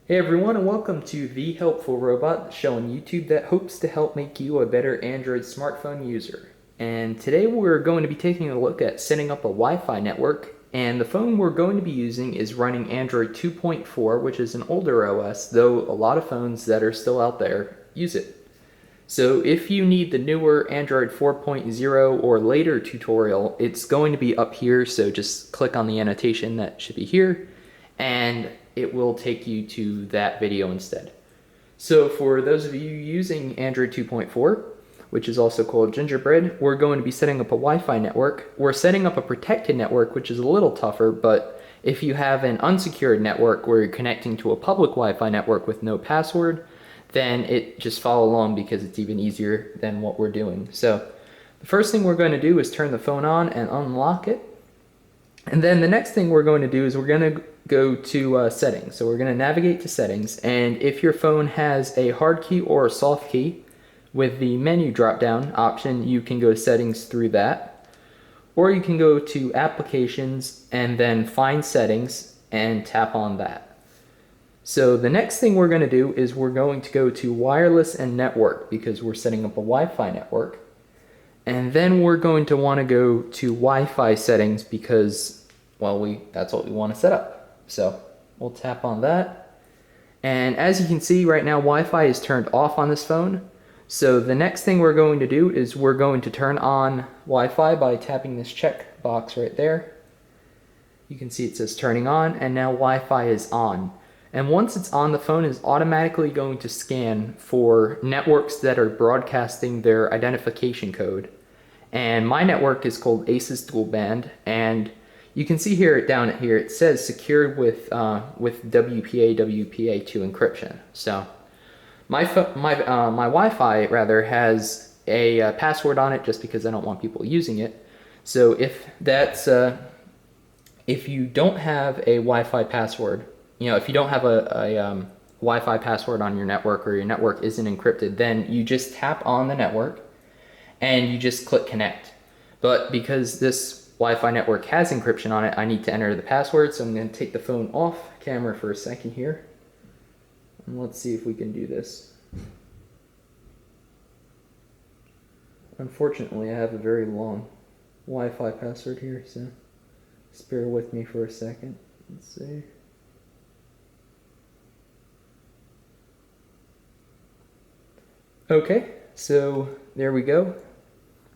Hey everyone, and welcome to The Helpful Robot, the show on YouTube that hopes to help make you a better Android smartphone user. And today we're going to be taking a look at setting up a Wi-Fi network, and the phone we're going to be using is running Android 2.4, which is an older OS, though a lot of phones that are still out there use it. So if you need the newer Android 4.0 or later tutorial, it's going to be up here, so just click on the annotation that should be here, and it will take you to that video instead. So for those of you using Android 2.4, which is also called Gingerbread, we're going to be setting up a Wi-Fi network. We're setting up a protected network, which is a little tougher, but if you have an unsecured network where you're connecting to a public Wi-Fi network with no password, then it just follow along because it's even easier than what we're doing. So the first thing we're going to do is turn the phone on and unlock it. And then the next thing we're going to do is we're going to go to settings. So we're going to navigate to settings, and if your phone has a hard key or a soft key, with the menu drop down option you can go to settings through that, or you can go to applications and then find settings and tap on that. So the next thing we're going to do is we're going to go to wireless and network because we're setting up a Wi-Fi network. And then we're going to want to go to Wi-Fi settings because, well, that's what we want to set up. So we'll tap on that. And as you can see right now, Wi-Fi is turned off on this phone. So the next thing we're going to do is we're going to turn on Wi-Fi by tapping this check box right there. You can see it says turning on, and now Wi-Fi is on. And once it's on, the phone is automatically going to scan for networks that are broadcasting their identification code. And my network is called ACES Dual Band, and you can see here down here it says secured with WPA2 encryption. So my Wi-Fi rather has a password on it just because I don't want people using it. So if you don't have a Wi-Fi password, if you don't have a Wi-Fi password on your network or your network isn't encrypted, then you just tap on the network and you just click connect. But because this Wi-Fi network has encryption on it, I need to enter the password, so I'm going to take the phone off camera for a second here. And let's see if we can do this. Unfortunately, I have a very long Wi-Fi password here, so just bear with me for a second. Let's see. Okay, so there we go.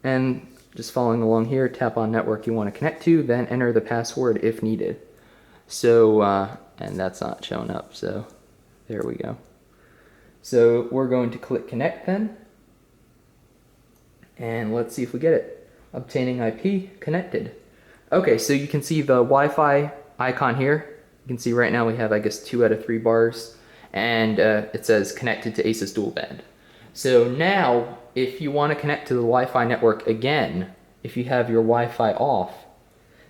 And just following along here, tap on network you want to connect to, then enter the password if needed. So, and that's not showing up, so there we go. So we're going to click connect then, and let's see if we get it. Obtaining IP, connected. Okay, so you can see the Wi-Fi icon here. You can see right now we have, I guess, 2 out of 3 bars, and it says connected to ACES Dual Band. So now, if you want to connect to the Wi-Fi network again, if you have your Wi-Fi off,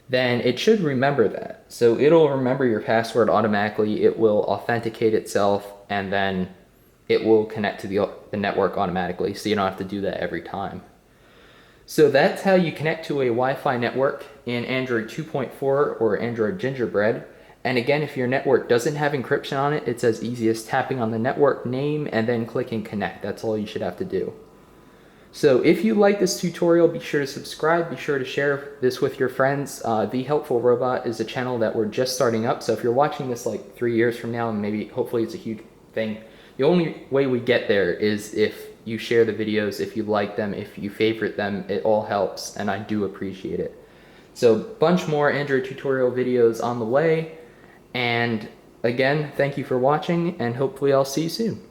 then it should remember that. So it'll remember your password automatically, it will authenticate itself, and then it will connect to the network automatically, so you don't have to do that every time. So that's how you connect to a Wi-Fi network in Android 2.4 or Android Gingerbread. And again, if your network doesn't have encryption on it, it's as easy as tapping on the network name and then clicking connect. That's all you should have to do. So if you like this tutorial, be sure to subscribe, be sure to share this with your friends. The Helpful Robot is a channel that we're just starting up, so if you're watching this like 3 years from now, and maybe hopefully it's a huge thing, the only way we get there is if you share the videos, if you like them, if you favorite them. It all helps, and I do appreciate it. So bunch more Android tutorial videos on the way. And again, thank you for watching, and hopefully I'll see you soon.